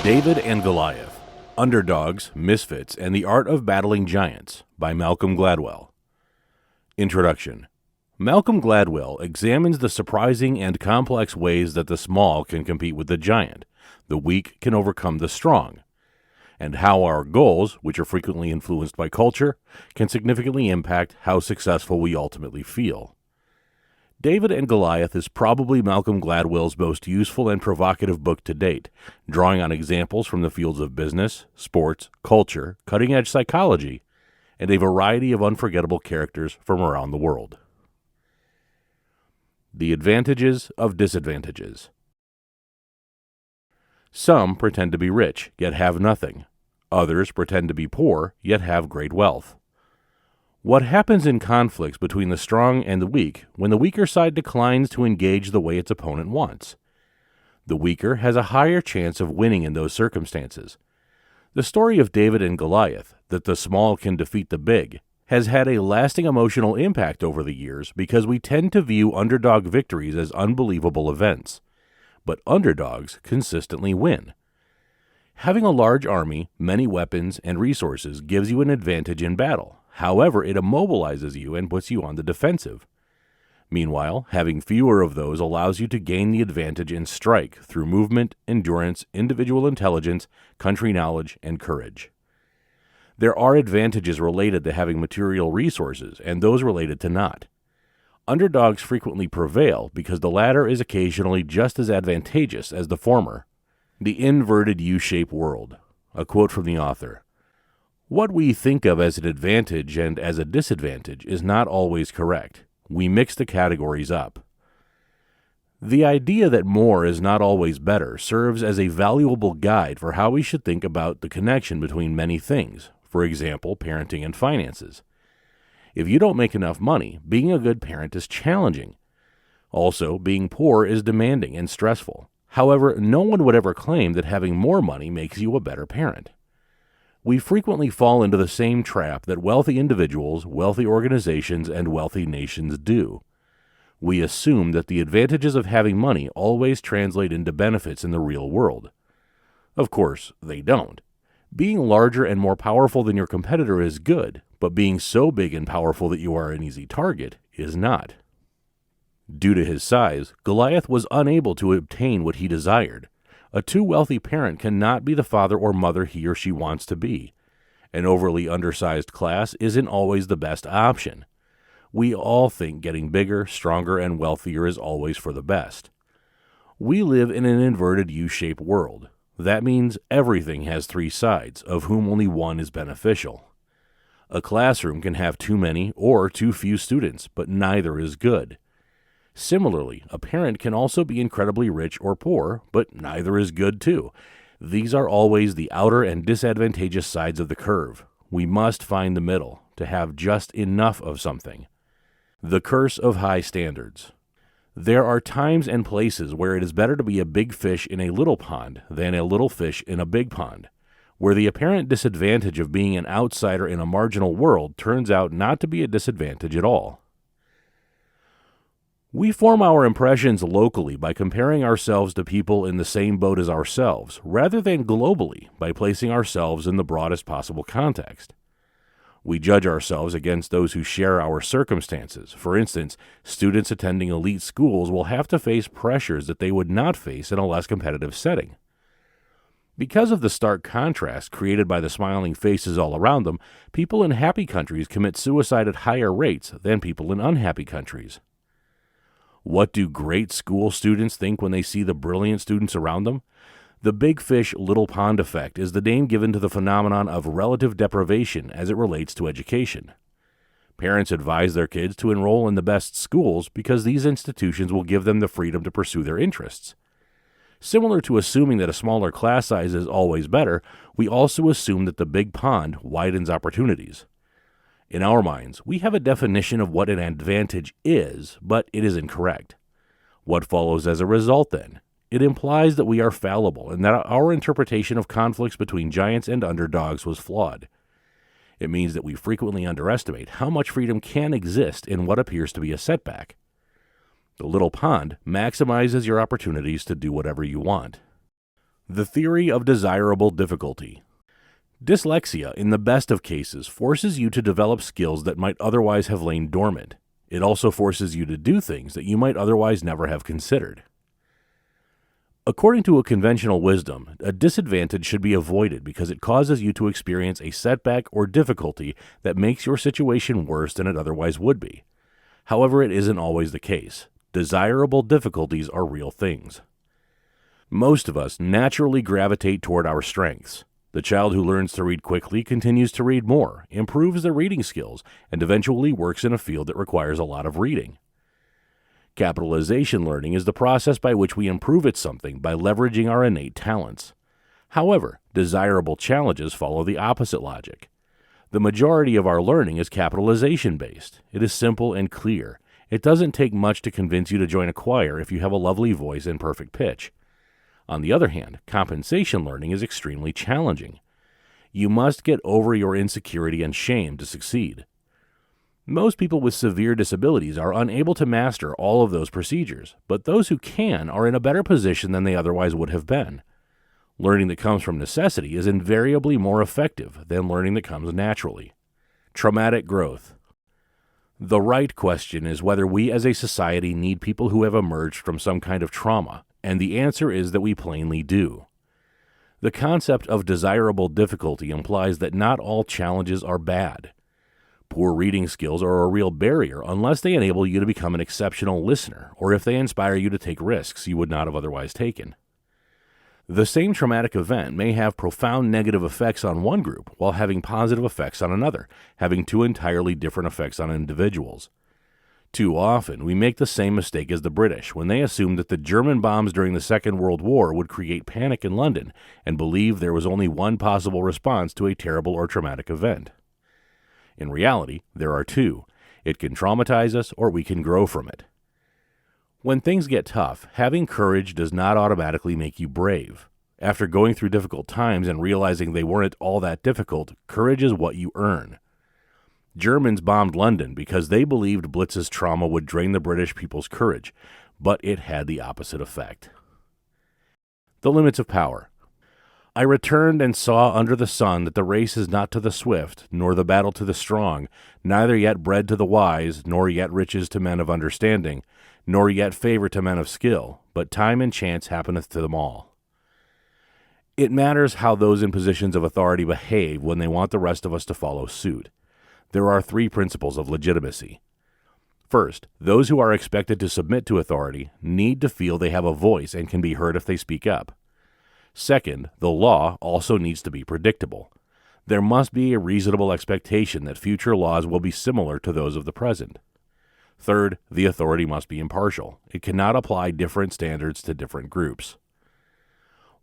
David and Goliath, Underdogs, Misfits, and the Art of Battling Giants by Malcolm Gladwell. Introduction. Malcolm Gladwell examines the surprising and complex ways that the small can compete with the giant, the weak can overcome the strong, and how our goals, which are frequently influenced by culture, can significantly impact how successful we ultimately feel. David and Goliath is probably Malcolm Gladwell's most useful and provocative book to date, drawing on examples from the fields of business, sports, culture, cutting-edge psychology, and a variety of unforgettable characters from around the world. The advantages of disadvantages. Some pretend to be rich, yet have nothing. Others pretend to be poor, yet have great wealth. What happens in conflicts between the strong and the weak when the weaker side declines to engage the way its opponent wants? The weaker has a higher chance of winning in those circumstances. The story of David and Goliath, that the small can defeat the big, has had a lasting emotional impact over the years because we tend to view underdog victories as unbelievable events. But underdogs consistently win. Having a large army, many weapons, and resources gives you an advantage in battle. However, it immobilizes you and puts you on the defensive. Meanwhile, having fewer of those allows you to gain the advantage in strike through movement, endurance, individual intelligence, country knowledge, and courage. There are advantages related to having material resources and those related to not. Underdogs frequently prevail because the latter is occasionally just as advantageous as the former. The inverted U-shaped world. A quote from the author. What we think of as an advantage and as a disadvantage is not always correct. We mix the categories up. The idea that more is not always better serves as a valuable guide for how we should think about the connection between many things, for example, parenting and finances. If you don't make enough money, being a good parent is challenging. Also, being poor is demanding and stressful. However, no one would ever claim that having more money makes you a better parent. We frequently fall into the same trap that wealthy individuals, wealthy organizations, and wealthy nations do. We assume that the advantages of having money always translate into benefits in the real world. Of course, they don't. Being larger and more powerful than your competitor is good, but being so big and powerful that you are an easy target is not. Due to his size, Goliath was unable to obtain what he desired. A too wealthy parent cannot be the father or mother he or she wants to be. An overly undersized class isn't always the best option. We all think getting bigger, stronger, and wealthier is always for the best. We live in an inverted U-shaped world. That means everything has three sides, of whom only one is beneficial. A classroom can have too many or too few students, but neither is good. Similarly, a parent can also be incredibly rich or poor, but neither is good too. These are always the outer and disadvantageous sides of the curve. We must find the middle, to have just enough of something. The curse of high standards. There are times and places where it is better to be a big fish in a little pond than a little fish in a big pond, where the apparent disadvantage of being an outsider in a marginal world turns out not to be a disadvantage at all. We form our impressions locally by comparing ourselves to people in the same boat as ourselves, rather than globally by placing ourselves in the broadest possible context. We judge ourselves against those who share our circumstances. For instance, students attending elite schools will have to face pressures that they would not face in a less competitive setting. Because of the stark contrast created by the smiling faces all around them, people in happy countries commit suicide at higher rates than people in unhappy countries. What do great school students think when they see the brilliant students around them? The big fish, little pond effect is the name given to the phenomenon of relative deprivation as it relates to education. Parents advise their kids to enroll in the best schools because these institutions will give them the freedom to pursue their interests. Similar to assuming that a smaller class size is always better, we also assume that the big pond widens opportunities. In our minds, we have a definition of what an advantage is, but it is incorrect. What follows as a result, then? It implies that we are fallible and that our interpretation of conflicts between giants and underdogs was flawed. It means that we frequently underestimate how much freedom can exist in what appears to be a setback. The little pond maximizes your opportunities to do whatever you want. The theory of desirable difficulty. Dyslexia, in the best of cases, forces you to develop skills that might otherwise have lain dormant. It also forces you to do things that you might otherwise never have considered. According to a conventional wisdom, a disadvantage should be avoided because it causes you to experience a setback or difficulty that makes your situation worse than it otherwise would be. However, it isn't always the case. Desirable difficulties are real things. Most of us naturally gravitate toward our strengths. The child who learns to read quickly continues to read more, improves their reading skills, and eventually works in a field that requires a lot of reading. Capitalization learning is the process by which we improve at something by leveraging our innate talents. However, desirable challenges follow the opposite logic. The majority of our learning is capitalization-based. It is simple and clear. It doesn't take much to convince you to join a choir if you have a lovely voice and perfect pitch. On the other hand, compensation learning is extremely challenging. You must get over your insecurity and shame to succeed. Most people with severe disabilities are unable to master all of those procedures, but those who can are in a better position than they otherwise would have been. Learning that comes from necessity is invariably more effective than learning that comes naturally. Traumatic growth. The right question is whether we as a society need people who have emerged from some kind of trauma, and the answer is that we plainly do. The concept of desirable difficulty implies that not all challenges are bad. Poor reading skills are a real barrier unless they enable you to become an exceptional listener, or if they inspire you to take risks you would not have otherwise taken. The same traumatic event may have profound negative effects on one group while having positive effects on another, having two entirely different effects on individuals. Too often, we make the same mistake as the British when they assumed that the German bombs during the Second World War would create panic in London and believed there was only one possible response to a terrible or traumatic event. In reality, there are two. It can traumatize us or we can grow from it. When things get tough, having courage does not automatically make you brave. After going through difficult times and realizing they weren't all that difficult, courage is what you earn. Germans bombed London because they believed Blitz's trauma would drain the British people's courage, but it had the opposite effect. The limits of power. I returned and saw under the sun that the race is not to the swift, nor the battle to the strong, neither yet bread to the wise, nor yet riches to men of understanding, nor yet favor to men of skill, but time and chance happeneth to them all. It matters how those in positions of authority behave when they want the rest of us to follow suit. There are three principles of legitimacy. First, those who are expected to submit to authority need to feel they have a voice and can be heard if they speak up. Second, the law also needs to be predictable. There must be a reasonable expectation that future laws will be similar to those of the present. Third, the authority must be impartial. It cannot apply different standards to different groups.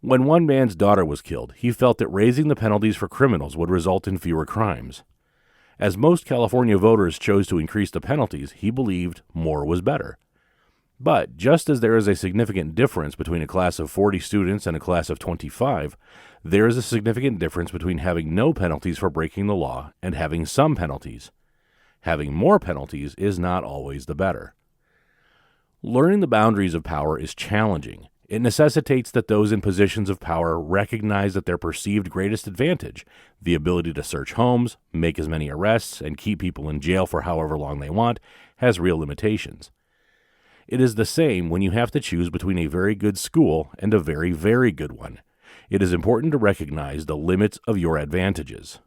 When one man's daughter was killed, he felt that raising the penalties for criminals would result in fewer crimes. As most California voters chose to increase the penalties, he believed more was better. But just as there is a significant difference between a class of 40 students and a class of 25, there is a significant difference between having no penalties for breaking the law and having some penalties. Having more penalties is not always the better. Learning the boundaries of power is challenging. It necessitates that those in positions of power recognize that their perceived greatest advantage, the ability to search homes, make as many arrests, and keep people in jail for however long they want, has real limitations. It is the same when you have to choose between a very good school and a very, very good one. It is important to recognize the limits of your advantages.